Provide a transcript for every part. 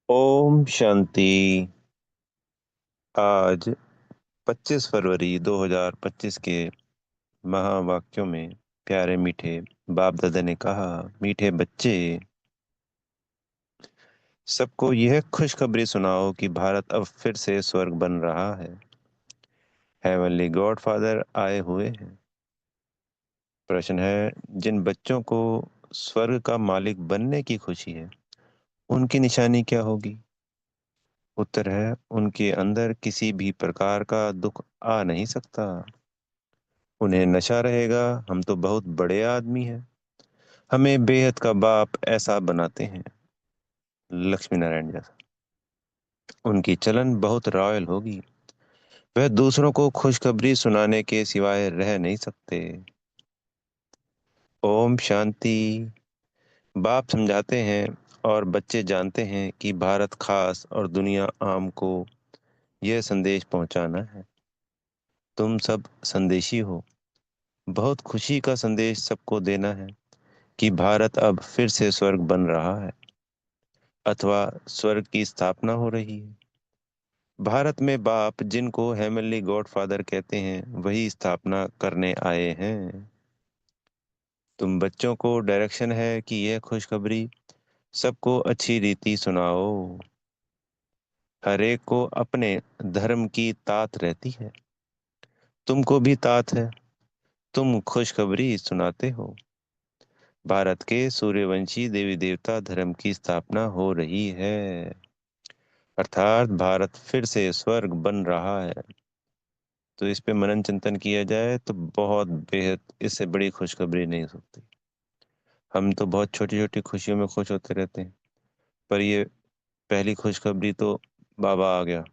ओम शांति। आज 25 फरवरी 2025 के महावाक्यों में प्यारे मीठे बाप दादा ने कहा, मीठे बच्चे, सबको यह खुशखबरी सुनाओ कि भारत अब फिर से स्वर्ग बन रहा है। हेवनली गॉड फादर आए हुए हैं। प्रश्न है, जिन बच्चों को स्वर्ग का मालिक बनने की खुशी है, उनकी निशानी क्या होगी? उत्तर है, उनके अंदर किसी भी प्रकार का दुख आ नहीं सकता। उन्हें नशा रहेगा, हम तो बहुत बड़े आदमी हैं, हमें बेहद का बाप ऐसा बनाते हैं, लक्ष्मी नारायण जैसा। उनकी चलन बहुत रॉयल होगी, वह दूसरों को खुशखबरी सुनाने के सिवाय रह नहीं सकते। ओम शांति। बाप समझाते हैं और बच्चे जानते हैं कि भारत खास और दुनिया आम को यह संदेश पहुंचाना है। तुम सब संदेशी हो, बहुत खुशी का संदेश सबको देना है कि भारत अब फिर से स्वर्ग बन रहा है, अथवा स्वर्ग की स्थापना हो रही है। भारत में बाप, जिनको हेमनली गॉड फादर कहते हैं, वही स्थापना करने आए हैं। तुम बच्चों को डायरेक्शन है कि यह खुशखबरी सबको अच्छी रीति सुनाओ। हर एक को अपने धर्म की तात रहती है, तुमको भी तात है, तुम खुशखबरी सुनाते हो। भारत के सूर्यवंशी देवी देवता धर्म की स्थापना हो रही है, अर्थात भारत फिर से स्वर्ग बन रहा है। तो इस पे मनन चिंतन किया जाए तो बहुत बेहद, इससे बड़ी खुशखबरी नहीं हो सकती। हम तो बहुत छोटी छोटी खुशियों में खुश होते रहते हैं, पर ये पहली खुशखबरी तो बाबा आ गया,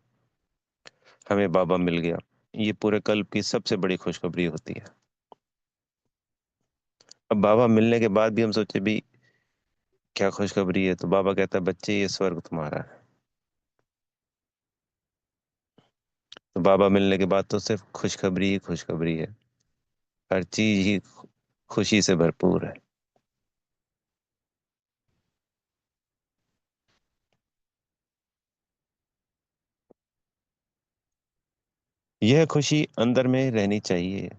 हमें बाबा मिल गया, ये पूरे कल्प की सबसे बड़ी खुशखबरी होती है। अब बाबा मिलने के बाद भी हम सोचे भी क्या खुशखबरी है, तो बाबा कहता है, बच्चे ये स्वर्ग तुम्हारा है। तो बाबा मिलने के बाद तो सिर्फ खुशखबरी ही खुशखबरी है, हर चीज ही खुशी से भरपूर है। यह खुशी अंदर में रहनी चाहिए।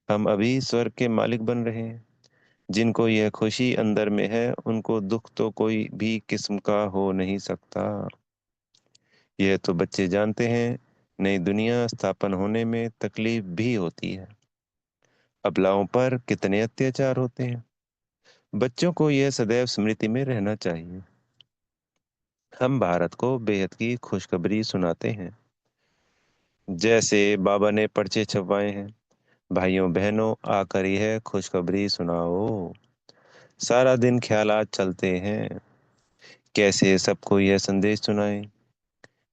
हम अभी स्वर्ग के मालिक बन रहे हैं। जिनको यह खुशी अंदर में है, उनको दुख तो कोई भी किस्म का हो नहीं सकता। यह तो बच्चे जानते हैं। नई दुनिया स्थापन होने में तकलीफ भी होती है, अबलाओं पर कितने अत्याचार होते हैं। बच्चों को यह सदैव स्मृति में रहना चाहिए। हम भारत को बेहद की खुशखबरी सुनाते हैं, जैसे बाबा ने पर्चे छपवाए हैं, भाइयों बहनों आकर यह खुशखबरी सुनाओ। सारा दिन ख्यालात चलते हैं, कैसे सबको यह संदेश सुनाएं।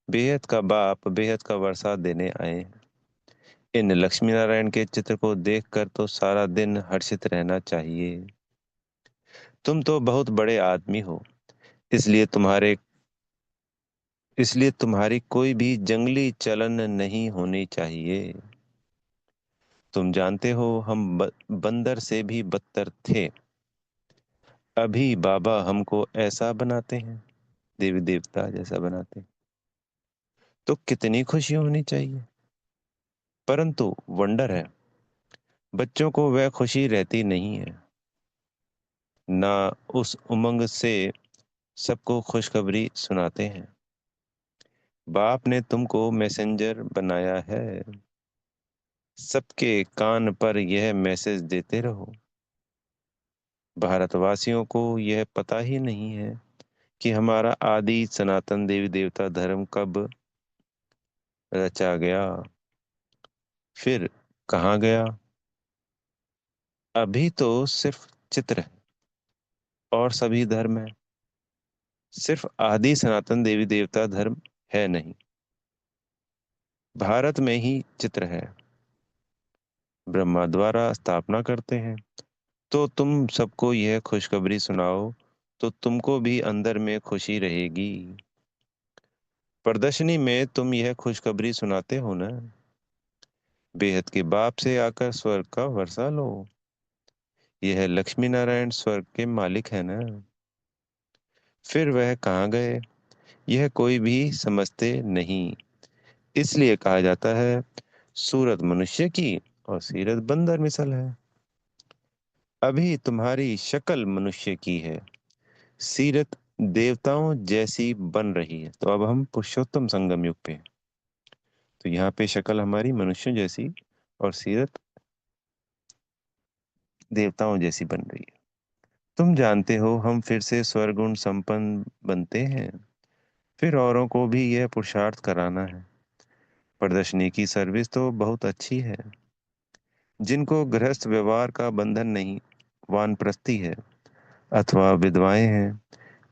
बेहद का बाप बेहद का वर्षा देने आए हैं। इन लक्ष्मी नारायण के चित्र को देखकर तो सारा दिन हर्षित रहना चाहिए। तुम तो बहुत बड़े आदमी हो, इसलिए तुम्हारे इसलिए तुम्हारी कोई भी जंगली चलन नहीं होनी चाहिए। तुम जानते हो, हम बंदर से भी बदतर थे, अभी बाबा हमको ऐसा बनाते हैं, देवी देवता जैसा बनाते हैं, तो कितनी खुशी होनी चाहिए। परंतु वंडर है, बच्चों को वह खुशी रहती नहीं है, ना उस उमंग से सबको खुशखबरी सुनाते हैं। बाप ने तुमको मैसेंजर बनाया है, सबके कान पर यह मैसेज देते रहो। भारतवासियों को यह पता ही नहीं है कि हमारा आदि सनातन देवी देवता धर्म कब रचा गया, फिर कहाँ गया। अभी तो सिर्फ चित्र है और सभी धर्म है, सिर्फ आदि सनातन देवी देवता धर्म है नहीं। भारत में ही चित्र है, ब्रह्मा द्वारा स्थापना करते हैं। तो तुम सबको यह खुशखबरी सुनाओ, तो तुमको भी अंदर में खुशी रहेगी। प्रदर्शनी में तुम यह खुशखबरी सुनाते हो ना, बेहद के बाप से आकर स्वर्ग का वर्षा लो। यह लक्ष्मी नारायण स्वर्ग के मालिक है ना, फिर वह कहाँ गए? यह कोई भी समझते नहीं। इसलिए कहा जाता है, सूरत मनुष्य की और सीरत बंदर मिसल है। अभी तुम्हारी शक्ल मनुष्य की है, सीरत देवताओं जैसी बन रही है। तो अब हम पुरुषोत्तम संगम युग पे हैं। तो यहाँ पे शक्ल हमारी मनुष्यों जैसी और सीरत देवताओं जैसी बन रही है। तुम जानते हो, हम फिर से स्वर्गुण संपन्न बनते हैं। फिर औरों को भी यह पुरुषार्थ कराना है। प्रदर्शनी की सर्विस तो बहुत अच्छी है। जिनको गृहस्थ व्यवहार का बंधन नहीं, वानप्रस्थी है अथवा विधवाएं हैं,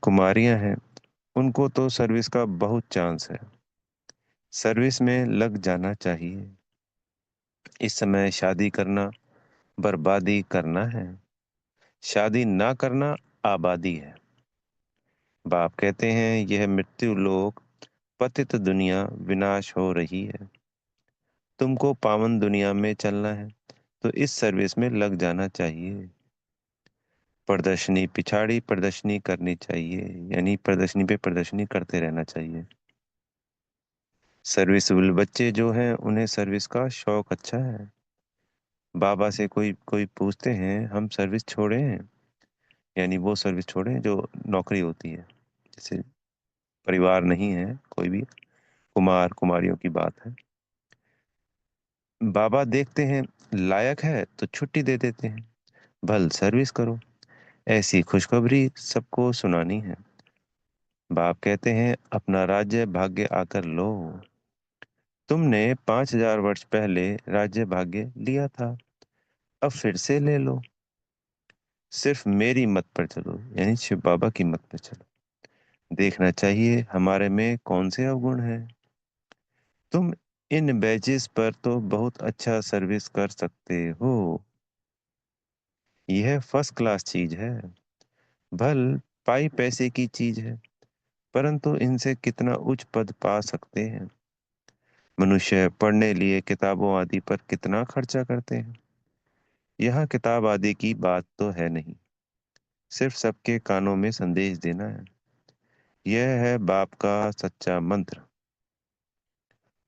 कुमारियां हैं, उनको तो सर्विस का बहुत चांस है। सर्विस में लग जाना चाहिए। इस समय शादी करना बर्बादी करना है, शादी ना करना आबादी है। बाप कहते हैं, यह मृत्यु लोक पतित दुनिया विनाश हो रही है। तुमको पावन दुनिया में चलना है, तो इस सर्विस में लग जाना चाहिए। प्रदर्शनी पिछाड़ी प्रदर्शनी करनी चाहिए, यानी प्रदर्शनी पे प्रदर्शनी करते रहना चाहिए। सर्विसबल बच्चे जो हैं, उन्हें सर्विस का शौक अच्छा है। बाबा से कोई कोई पूछते हैं, हम सर्विस छोड़े हैं, यानी वो सर्विस छोड़े जो नौकरी होती है। जैसे परिवार नहीं है कोई भी, कुमार कुमारियों की बात है। बाबा देखते हैं लायक है तो छुट्टी दे देते हैं, भल सर्विस करो। ऐसी खुशखबरी सबको सुनानी है। बाप कहते हैं, अपना राज्य भाग्य आकर लो। तुमने 5,000 वर्ष पहले राज्य भाग्य लिया था, अब फिर से ले लो। सिर्फ मेरी मत पर चलो, यानी शिव बाबा की मत पर चलो। देखना चाहिए हमारे में कौन से अवगुण हैं। तुम इन बैचेस पर तो बहुत अच्छा सर्विस कर सकते हो। यह फर्स्ट क्लास चीज है। भल पाई पैसे की चीज है, परंतु इनसे कितना उच्च पद पा सकते हैं। मनुष्य पढ़ने लिए किताबों आदि पर कितना खर्चा करते हैं। यहाँ किताब आदि की बात तो है नहीं, सिर्फ सबके कानों में संदेश देना है। यह है बाप का सच्चा मंत्र।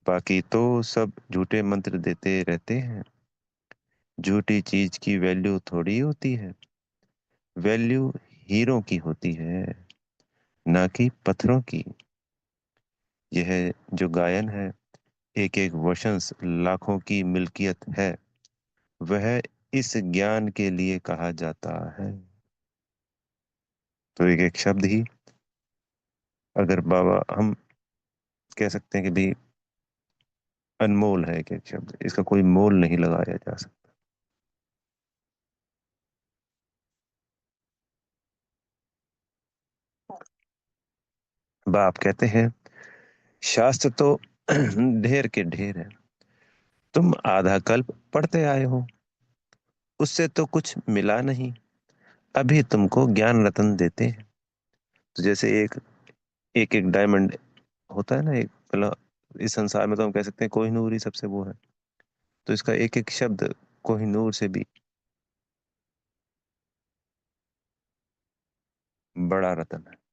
बाकी तो सब झूठे मंत्र देते रहते हैं। झूठी चीज की वैल्यू थोड़ी होती है। वैल्यू हीरों की होती है, ना कि पत्थरों की। यह जो गायन है, एक एक वशंस लाखों की मिल्कियत है, वह इस ज्ञान के लिए कहा जाता है। तो एक एक शब्द ही, अगर बाबा हम कह सकते हैं कि भाई अनमोल है, एक एक शब्द, इसका कोई मोल नहीं लगाया जा सकता। बाप कहते हैं, शास्त्र तो ढेर के ढेर है। तुम आधा कल्प पढ़ते आए हो, उससे तो कुछ मिला नहीं। अभी तुमको ज्ञान रतन देते हैं। तो जैसे एक एक एक डायमंड होता है ना, एक मतलब इस संसार में तो हम कह सकते हैं कोहिनूर ही सबसे वो है। तो इसका एक एक शब्द कोहिनूर से भी बड़ा रतन है।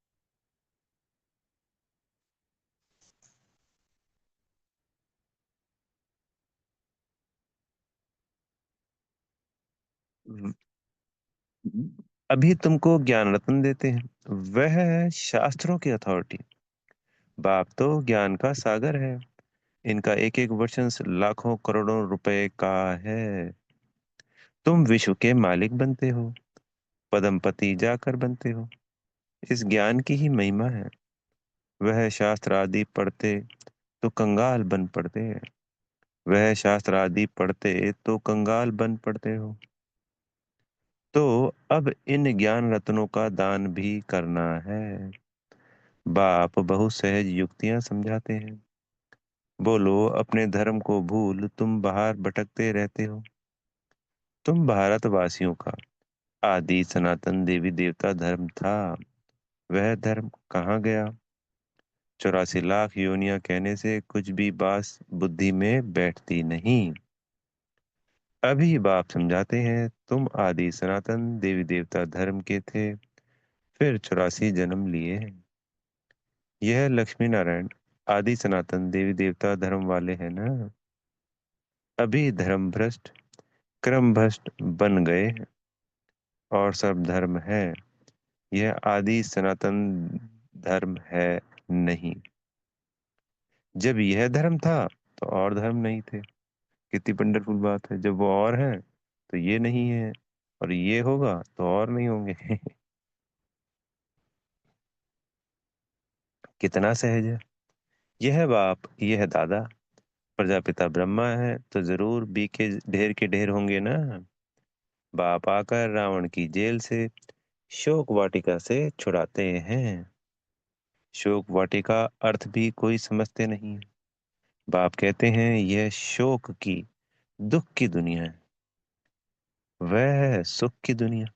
अभी तुमको ज्ञान रत्न देते हैं, वह है शास्त्रों की अथॉरिटी। बाप तो ज्ञान का सागर है। इनका एक एक वर्षन लाखों करोड़ों रुपए का है। तुम विश्व के मालिक बनते हो, पदमपति जाकर बनते हो। इस ज्ञान की ही महिमा है। वह शास्त्र आदि पढ़ते तो कंगाल बन पड़ते हैं। वह शास्त्र आदि पढ़ते तो कंगाल बन पड़ते हो। तो अब इन ज्ञान रत्नों का दान भी करना है। बाप बहुत सहज युक्तियां समझाते हैं। बोलो, अपने धर्म को भूल तुम बाहर भटकते रहते हो। तुम भारतवासियों का आदि सनातन देवी देवता धर्म था, वह धर्म कहाँ गया? 84 लाख योनियां कहने से कुछ भी बात बुद्धि में बैठती नहीं। अभी बाप समझाते हैं, तुम आदि सनातन देवी देवता धर्म के थे, फिर 84 जन्म लिए हैं। यह लक्ष्मी नारायण आदि सनातन देवी देवता धर्म वाले हैं ना। अभी धर्म भ्रष्ट क्रम भ्रष्ट बन गए हैं और सब धर्म है। यह आदि सनातन धर्म है नहीं। जब यह धर्म था तो और धर्म नहीं थे। कितनी वंडरफुल बात है, जब वो और है तो ये नहीं है, और ये होगा तो और नहीं होंगे। कितना सहज है। यह बाप यह दादा प्रजापिता ब्रह्मा है तो जरूर बी के ढेर होंगे ना। बाप आकर रावण की जेल से शोक वाटिका से छुड़ाते हैं। शोक वाटिका अर्थ भी कोई समझते नहीं है। बाप कहते हैं यह शोक की दुख की दुनिया है, वह है सुख की दुनिया।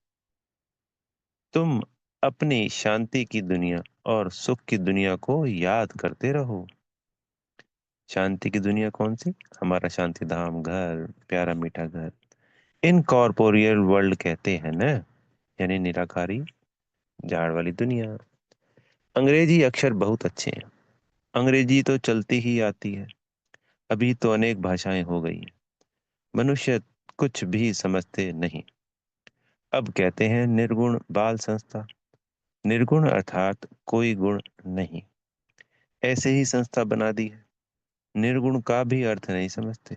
तुम अपनी शांति की दुनिया और सुख की दुनिया को याद करते रहो। शांति की दुनिया कौन सी? हमारा शांति धाम घर, प्यारा मीठा घर, इनकॉर्पोरियल वर्ल्ड कहते हैं ना, यानी निराकारी झाड़ वाली दुनिया। अंग्रेजी अक्षर बहुत अच्छे हैं। अंग्रेजी तो चलती ही आती है। अभी तो अनेक भाषाएं हो गई हैं। मनुष्य कुछ भी समझते नहीं। अब कहते हैं निर्गुण बाल संस्था। निर्गुण अर्थात कोई गुण नहीं, ऐसे ही संस्था बना दी है। निर्गुण का भी अर्थ नहीं समझते,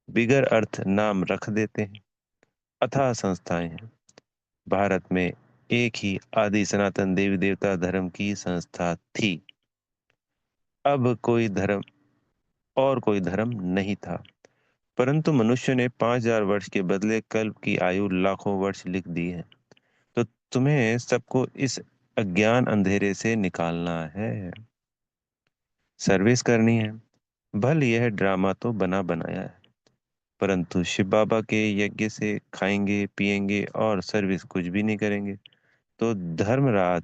बिगर अर्थ नाम रख देते हैं। अथाह संस्थाएं हैं। भारत में एक ही आदि सनातन देवी देवता धर्म की संस्था थी। अब कोई धर्म और कोई धर्म नहीं था, परंतु मनुष्य ने 5,000 वर्ष के बदले कल्प की आयु लाखों वर्ष लिख दी है। तो तुम्हें सबको इस अज्ञान अंधेरे से निकालना है, सर्विस करनी है। भल यह ड्रामा तो बना बनाया है, परंतु शिव बाबा के यज्ञ से खाएंगे पिएंगे और सर्विस कुछ भी नहीं करेंगे तो धर्मराज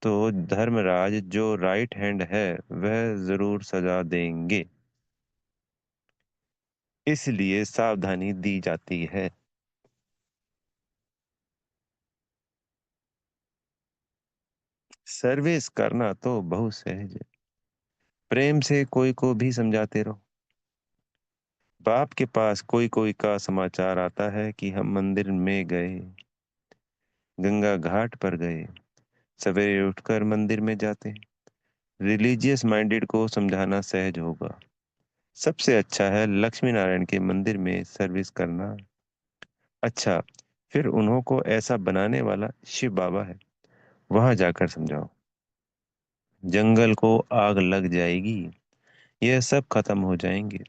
धर्मराज जो राइट हैंड है वह जरूर सजा देंगे। इसलिए सावधानी दी जाती है। सर्विस करना तो बहुत सहज है। प्रेम से कोई को भी समझाते रहो। बाप के पास कोई कोई का समाचार आता है कि हम मंदिर में गए, गंगा घाट पर गए, सवेरे उठकर मंदिर में जाते हैं। रिलीजियस माइंडेड को समझाना सहज होगा। सबसे अच्छा है लक्ष्मी नारायण के मंदिर में सर्विस करना। अच्छा, फिर उन्हों को ऐसा बनाने वाला शिव बाबा है, वहां जाकर समझाओ। जंगल को आग लग जाएगी, यह सब खत्म हो जाएंगे,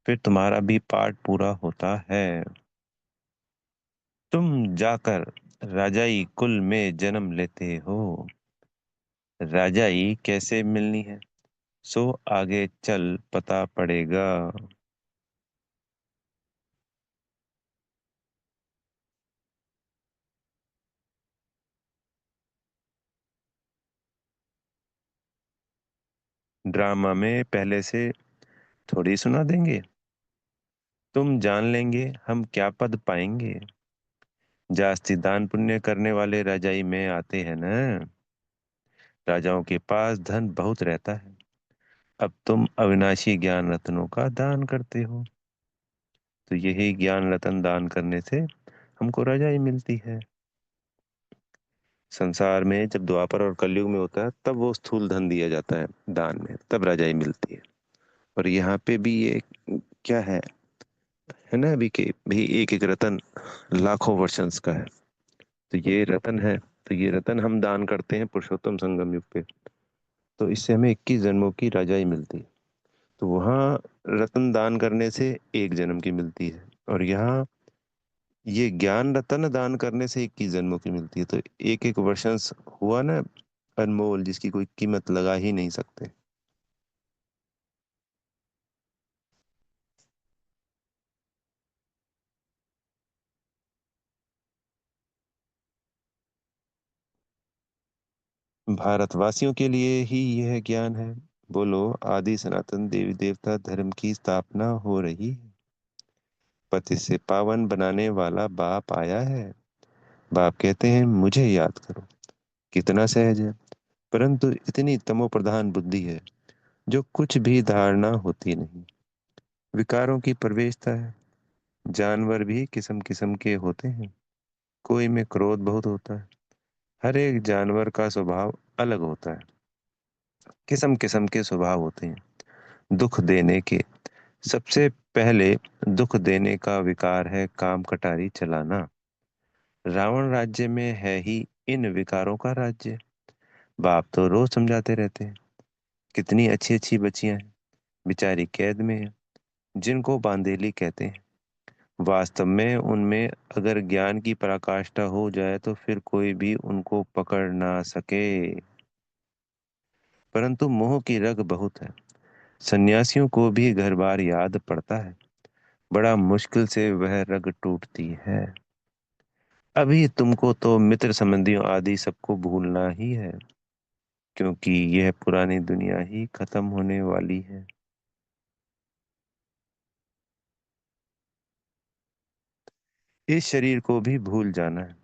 फिर तुम्हारा भी पार्ट पूरा होता है। तुम जाकर राजाई कुल में जन्म लेते हो। राजाई कैसे मिलनी है सो आगे चल पता पड़ेगा। ड्रामा में पहले से थोड़ी सुना देंगे। तुम जान लेंगे हम क्या पद पाएंगे। जास्ती दान पुण्य करने वाले राजाई में आते हैं ना। राजाओं के पास धन बहुत रहता है। अब तुम अविनाशी ज्ञान रत्नों का दान करते हो, तो यही ज्ञान रतन दान करने से हमको रजाई मिलती है। संसार में जब द्वापर और कलयुग में होता है तब वो स्थूल धन दिया जाता है दान में, तब रजाई मिलती है। और यहाँ पे भी ये क्या है ना, अभी के भाई एक एक रतन लाखों वर्षंस का है। तो ये रतन है, तो ये रतन हम दान करते हैं पुरुषोत्तम संगम युग पे, तो इससे हमें 21 जन्मों की रजाई मिलती है। तो वहाँ रतन दान करने से एक जन्म की मिलती है, और यहाँ ये ज्ञान रतन दान करने से 21 जन्मों की मिलती है। तो एक एक वर्षंस हुआ ना, अनमोल, जिसकी कोई कीमत लगा ही नहीं सकते। भारतवासियों के लिए ही यह ज्ञान है। बोलो, आदि सनातन देवी देवता धर्म की स्थापना हो रही है। पति से पावन बनाने वाला बाप आया है। बाप कहते हैं मुझे याद करो। कितना सहज है। परंतु इतनी तमोप्रधान बुद्धि है जो कुछ भी धारणा होती नहीं। विकारों की प्रवेशता है। जानवर भी किस्म किस्म के होते हैं। कोई में क्रोध बहुत होता है। हर एक जानवर का स्वभाव अलग होता है। किस्म किस्म के स्वभाव होते हैं दुख देने के। सबसे पहले दुख देने का विकार है काम कटारी चलाना। रावण राज्य में है ही इन विकारों का राज्य। बाप तो रोज समझाते रहते हैं। कितनी अच्छी अच्छी बच्चियां हैं, बेचारी कैद में है, जिनको बांदेली कहते हैं। वास्तव में उनमें अगर ज्ञान की पराकाष्ठा हो जाए तो फिर कोई भी उनको पकड़ ना सके। परंतु मोह की रग बहुत है। सन्यासियों को भी घर बार याद पड़ता है। बड़ा मुश्किल से वह रग टूटती है। अभी तुमको तो मित्र संबंधियों आदि सबको भूलना ही है, क्योंकि यह पुरानी दुनिया ही खत्म होने वाली है। इस शरीर को भी भूल जाना है।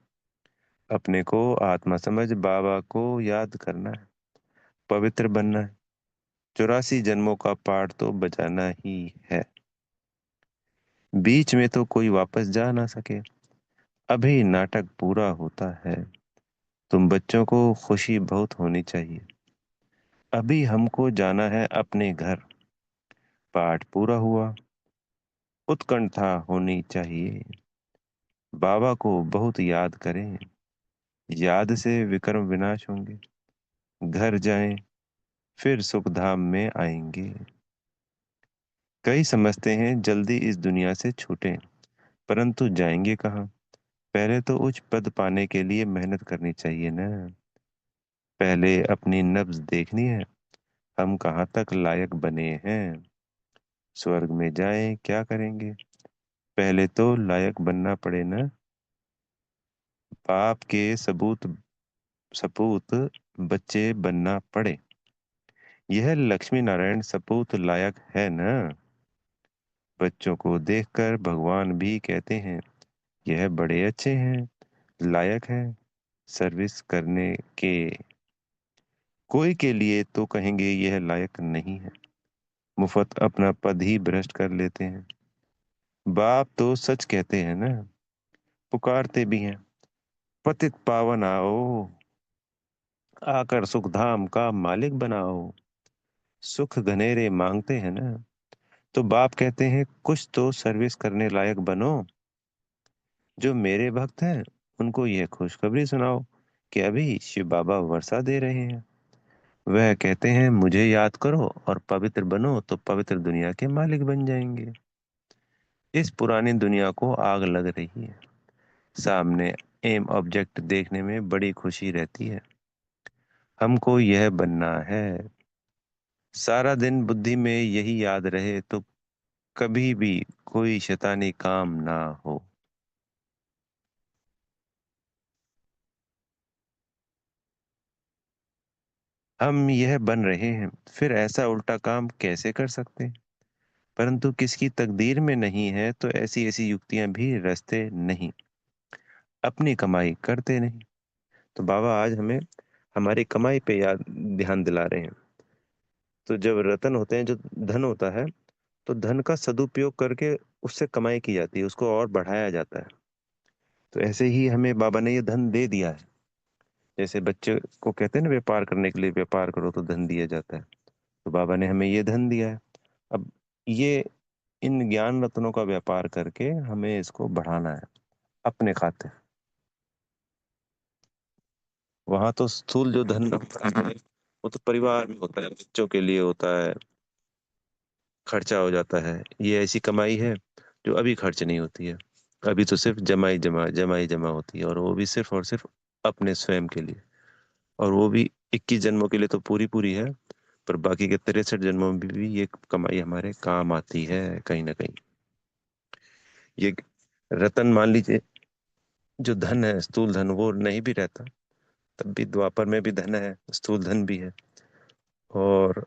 अपने को आत्मा समझ बाबा को याद करना है। पवित्र बनना है। 84 जन्मों का पाठ तो बजाना ही है। बीच में तो कोई वापस जा ना सके। अभी नाटक पूरा होता है। तुम बच्चों को खुशी बहुत होनी चाहिए। अभी हमको जाना है अपने घर। पाठ पूरा हुआ। उत्कंठा होनी चाहिए। बाबा को बहुत याद करें। याद से विक्रम विनाश होंगे। घर जाएं, फिर सुखधाम में आएंगे। कई समझते हैं जल्दी इस दुनिया से छूटें, परंतु जाएंगे कहाँ। पहले तो उच्च पद पाने के लिए मेहनत करनी चाहिए ना। पहले अपनी नब्ज देखनी है। हम कहाँ तक लायक बने हैं। स्वर्ग में जाएं क्या करेंगे। पहले तो लायक बनना पड़े ना। बाप के सबूत सपूत बच्चे बनना पड़े। यह लक्ष्मी नारायण सपूत लायक है ना। बच्चों को देखकर भगवान भी कहते हैं यह बड़े अच्छे हैं, लायक हैं सर्विस करने के। कोई के लिए तो कहेंगे यह लायक नहीं है। मुफ्त अपना पद ही भ्रष्ट कर लेते हैं। बाप तो सच कहते हैं ना। पुकारते भी हैं पतित पावन आओ, आकर सुखधाम का मालिक बनाओ। सुख घनेरे मांगते हैं ना, तो बाप कहते हैं कुछ तो सर्विस करने लायक बनो। जो मेरे भक्त हैं उनको यह खुशखबरी सुनाओ कि अभी शिव बाबा वर्षा दे रहे हैं। वह कहते हैं मुझे याद करो और पवित्र बनो तो पवित्र दुनिया के मालिक बन जाएंगे। इस पुरानी दुनिया को आग लग रही है। सामने एम ऑब्जेक्ट देखने में बड़ी खुशी रहती है। हमको यह बनना है। सारा दिन बुद्धि में यही याद रहे तो कभी भी कोई शैतानी काम ना हो। हम यह बन रहे हैं, फिर ऐसा उल्टा काम कैसे कर सकते हैं। परंतु किसकी तकदीर में नहीं है तो ऐसी ऐसी युक्तियां भी रचते नहीं। अपनी कमाई करते नहीं। तो बाबा आज हमें हमारी कमाई पे याद ध्यान दिला रहे हैं। तो जब रतन होते हैं, जो धन होता है, तो धन का सदुपयोग करके उससे कमाई की जाती है, उसको और बढ़ाया जाता है। तो ऐसे ही हमें बाबा ने ये धन दे दिया है। जैसे बच्चे को कहते हैं ना व्यापार करने के लिए, व्यापार करो तो धन दिया जाता है। तो बाबा ने हमें ये धन दिया है। अब ये इन ज्ञान रत्नों का व्यापार करके हमें इसको बढ़ाना है अपने खाते। वहां तो स्थूल जो धन है वो तो परिवार में होता है, बच्चों के लिए होता है, खर्चा हो जाता है। ये ऐसी कमाई है जो अभी खर्च नहीं होती है। अभी तो सिर्फ जमाई जमा होती है, और वो भी सिर्फ और सिर्फ अपने स्वयं के लिए। और वो भी 21 जन्मों के लिए तो पूरी पूरी है। पर बाकी के 63 जन्मों में भी ये कमाई हमारे काम आती है कहीं ना कहीं। ये रतन मान लीजिए, जो धन है स्थूल धन वो नहीं भी रहता तब भी द्वापर में भी धन है, स्थूल धन भी है। और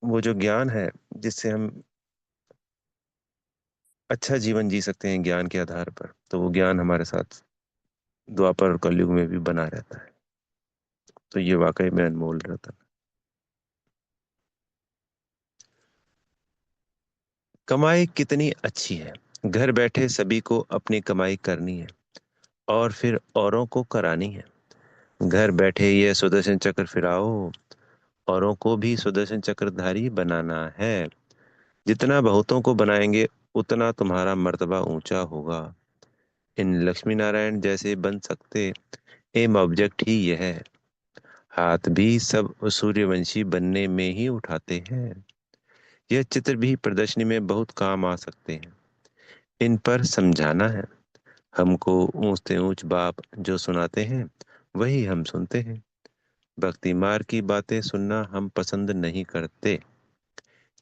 वो जो ज्ञान है जिससे हम अच्छा जीवन जी सकते हैं ज्ञान के आधार पर, तो वो ज्ञान हमारे साथ द्वापर और कलयुग में भी बना रहता है। तो ये वाकई में अनमोल रतन। कमाई कितनी अच्छी है, घर बैठे सभी को अपनी कमाई करनी है और फिर औरों को करानी है। घर बैठे ये सुदर्शन चक्र फिराओ, औरों को भी सुदर्शन चक्रधारी बनाना है। जितना बहुतों को बनाएंगे उतना तुम्हारा मर्तबा ऊंचा होगा। इन लक्ष्मी नारायण जैसे बन सकते, एम ऑब्जेक्ट ही यह है। हाथ भी सब सूर्यवंशी बनने में ही उठाते हैं। यह चित्र भी प्रदर्शनी में बहुत काम आ सकते हैं। इन पर समझाना है हमको। ऊंच से ऊंच बाप जो सुनाते हैं वही हम सुनते हैं। भक्ति मार्ग की बातें सुनना हम पसंद नहीं करते।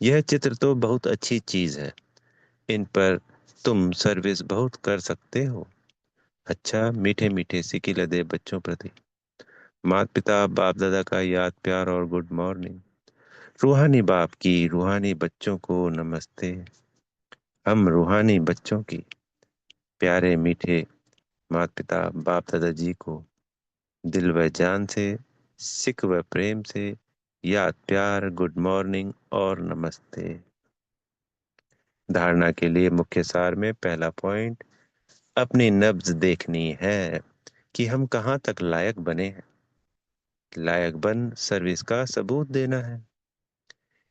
यह चित्र तो बहुत अच्छी चीज है, इन पर तुम सर्विस बहुत कर सकते हो। अच्छा, मीठे मीठे सिक्के लदे बच्चों प्रति माता पिता बाप दादा का याद प्यार और गुड मॉर्निंग। रूहानी बाप की रूहानी बच्चों को नमस्ते। हम रूहानी बच्चों की प्यारे मीठे माता पिता बाप दादाजी को दिल व जान से, सिक व प्रेम से याद प्यार गुड मॉर्निंग और नमस्ते। धारणा के लिए मुख्य सार में पहला पॉइंट, अपनी नब्ज देखनी है कि हम कहाँ तक लायक बने हैं। लायक बन सर्विस का सबूत देना है।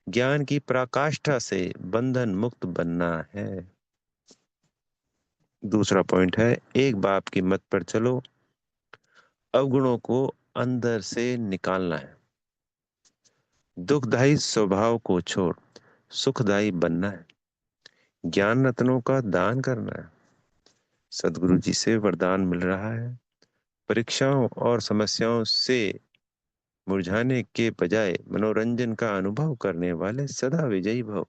ज्ञान की पराकाष्ठा से बंधन मुक्त बनना है। दूसरा पॉइंट है, एक बाप की मत पर चलो, अवगुणों को अंदर से निकालना है। दुखदायी स्वभाव को छोड़ सुखदायी बनना है। ज्ञान रत्नों का दान करना है। सदगुरु जी से वरदान मिल रहा है, परीक्षाओं और समस्याओं से मुरझाने के बजाय मनोरंजन का अनुभव करने वाले सदा विजयी भव।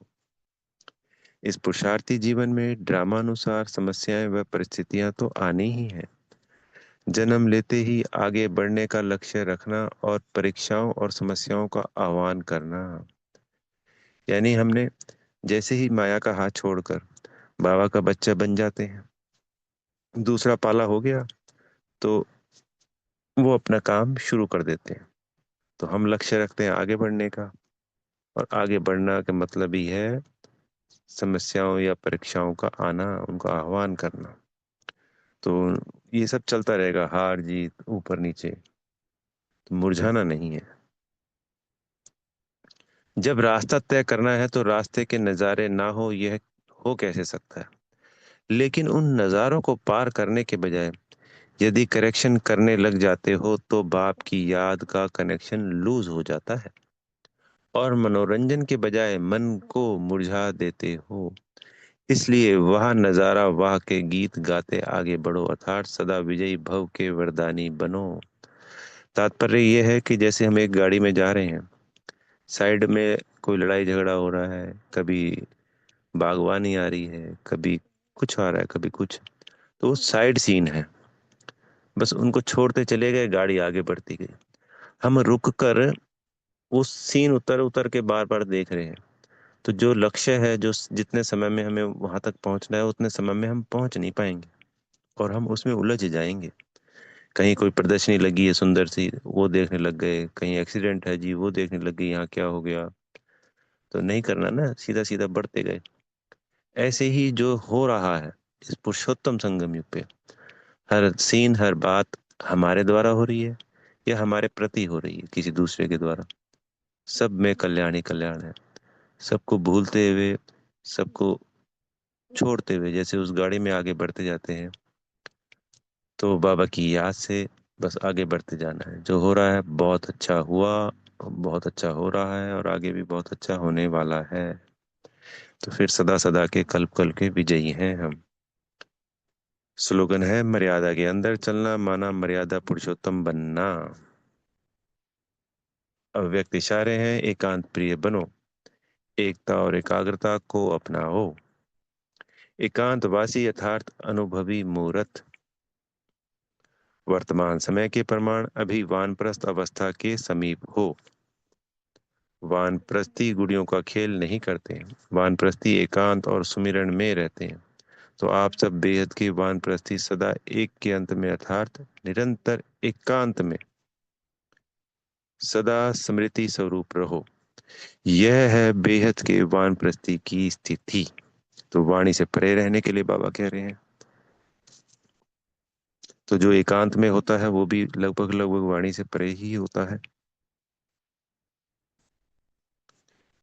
इस पुरुषार्थी जीवन में ड्रामानुसार समस्याएं व परिस्थितियां तो आनी ही हैं। जन्म लेते ही आगे बढ़ने का लक्ष्य रखना और परीक्षाओं और समस्याओं का आह्वान करना। यानी हमने जैसे ही माया का हाथ छोड़कर बाबा का बच्चा बन जाते हैं, दूसरा पाला हो गया, तो वो अपना काम शुरू कर देते हैं। तो हम लक्ष्य रखते हैं आगे बढ़ने का, और आगे बढ़ना का मतलब ही है समस्याओं या परीक्षाओं का आना, उनका आह्वान करना। तो ये सब चलता रहेगा, हार जीत ऊपर नीचे, तो मुरझाना नहीं है। जब रास्ता तय करना है तो रास्ते के नज़ारे ना हो, यह हो कैसे सकता है। लेकिन उन नज़ारों को पार करने के बजाय यदि करेक्शन करने लग जाते हो तो बाप की याद का कनेक्शन लूज हो जाता है और मनोरंजन के बजाय मन को मुरझा देते हो। इसलिए वह नजारा, वह के गीत गाते आगे बढ़ो, अर्थात सदा विजयी भव के वरदानी बनो। तात्पर्य यह है कि जैसे हम एक गाड़ी में जा रहे हैं, साइड में कोई लड़ाई झगड़ा हो रहा है, कभी बागवानी आ रही है, कभी कुछ आ रहा है, कभी कुछ, तो वो साइड सीन है। बस उनको छोड़ते चले गए, गाड़ी आगे बढ़ती गई। हम रुक कर उस सीन उतर उतर के बार बार देख रहे हैं। तो जो लक्ष्य है, जो जितने समय में हमें वहां तक पहुंचना है, उतने समय में हम पहुंच नहीं पाएंगे और हम उसमें उलझ जाएंगे। कहीं कोई प्रदर्शनी लगी है सुंदर सी, वो देखने लग गए, कहीं एक्सीडेंट है जी वो देखने लग गई, यहाँ क्या हो गया। तो नहीं करना ना, सीधा सीधा बढ़ते गए। ऐसे ही जो हो रहा है इस पुरुषोत्तम संगम युग पे, हर सीन हर बात हमारे द्वारा हो रही है या हमारे प्रति हो रही है किसी दूसरे के द्वारा, सब में कल्याण ही कल्याण है। सबको भूलते हुए, सबको छोड़ते हुए, जैसे उस गाड़ी में आगे बढ़ते जाते हैं, तो बाबा की याद से बस आगे बढ़ते जाना है। जो हो रहा है बहुत अच्छा हुआ, बहुत अच्छा हो रहा है और आगे भी बहुत अच्छा होने वाला है। तो फिर सदा सदा के कल्प कल के विजयी हैं हम। स्लोगन है, मर्यादा के अंदर चलना माना मर्यादा पुरुषोत्तम बनना। अव्यक्त इशारे हैं, एकांत प्रिय बनो, एकता और एकाग्रता को अपनाओ, एकांतवासी यथार्थ अनुभवी मूर्त, वर्तमान समय के प्रमाण अभी वानप्रस्थ अवस्था के समीप हो। वानप्रस्थी गुड़ियों का खेल नहीं करते, वानप्रस्थी एकांत और सुमिरन में रहते हैं। तो आप सब बेहद के वानप्रस्थी सदा एक के अंत में, अर्थात निरंतर एकांत में सदा स्मृति स्वरूप रहो। यह है बेहद के वानप्रस्थी की स्थिति। तो वाणी से परे रहने के लिए बाबा कह रहे हैं। तो जो एकांत में होता है वो भी लगभग लगभग वाणी से परे ही होता है।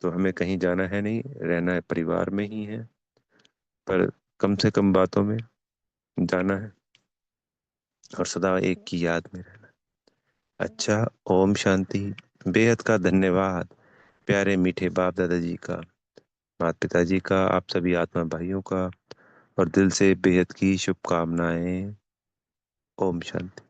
तो हमें कहीं जाना है नहीं, रहना है परिवार में ही है, पर कम से कम बातों में जाना है और सदा एक की याद में रहना। अच्छा। ओम शांति। बेहद का धन्यवाद प्यारे मीठे बाप दादाजी का, माता पिताजी का, आप सभी आत्मा भाइयों का, और दिल से बेहद की शुभकामनाएं। ओम शांति।